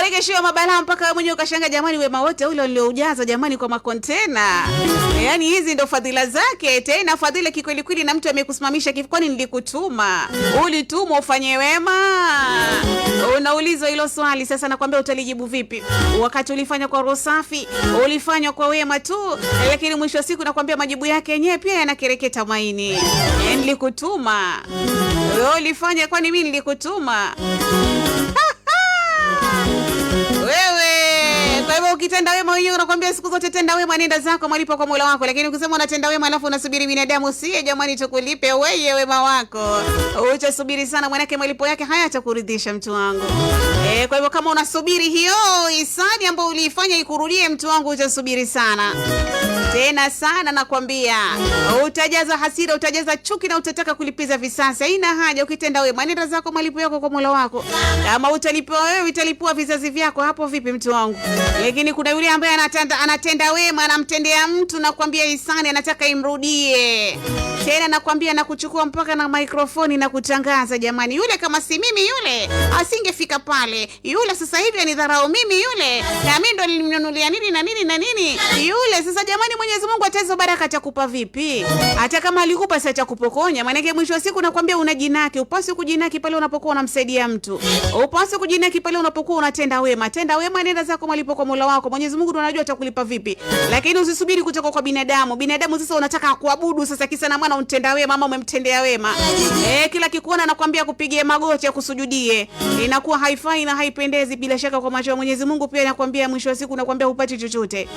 Ukaregeshiwa mabalaa mpaka wewe mwenyewe ukashanga, jamani wema wote ule ulioujaza jamani kwa makontena. Yaani hizi ndo fadhila zake, tena fadhila kikweli kweli, na mtu amekusimamisha kwani nilikutuma. Ulitumwa ufanye wema. Unaulizwa hilo swali sasa, nakwambia utalijibu vipi? Wakati ulifanya kwa roho safi, ulifanya kwa wema tu, lakini mwisho wa siku nakwambia majibu yake yenyewe pia yanakereketa maini. Nilikutuma. Wewe ulifanya kwani mimi nilikutuma? Wewe kwa hivyo ukitenda wema wenyewe unakwambia siku zote tenda wema, nenda zako malipo kwa Mola wako. Lakini ukisema unatenda wema alafu unasubiri binadamu, sie jamani tukulipe wewe wema wako, utasubiri sana, mwanake malipo yake hayatakuridhisha mtu wangu. Kwa hivyo kama unasubiri hiyo hisani ambayo uliifanya ikurudie mtu wangu, utasubiri sana. Tena sana nakwambia, utajaza hasira, utajaza chuki na utataka kulipiza visasi. Haina haja, ukitenda wema nenda zako malipo yako kwa Mola wako. Kama utalipiwa wewe, utalipua vizazi vyako, hapo vipi mtu wangu? Lakini kuna yule ambaye anatenda wema, anamtendea mtu nakwambia hisani, anataka imrudie. Tena nakwambia na kuchukua mpaka na mikrofoni na kutangaza, jamani yule kama si mimi yule asingefika pale. Yule sasa hivi anidharau mimi yule, na mimi ndo nilimnunulia nini na nini na nini. Yule sasa jamani, Mwenyezi Mungu atazo baraka atakupa vipi? Hata kama alikupa sasa atakupokonya. Maana yake mwisho wa siku nakwambia unajinaki. Upasi kujinaki pale unapokuwa unamsaidia mtu. Upasi kujinaki pale unapokuwa unatenda wema. Tenda wema, nenda zako malipo kwa Mola wako. Mwenyezi Mungu ndo anajua atakulipa vipi. Lakini usisubiri kutoka kwa binadamu. Binadamu sasa unataka kuabudu sasa kisa na maana untenda wema ama umemtendea wema. Kila kikuona nakwambia kupigie magoti ya kusujudie. Inakuwa haifai na haipendezi bila shaka kwa macho ya Mwenyezi Mungu, pia nakwambia mwisho wa siku nakwambia hupati chochote.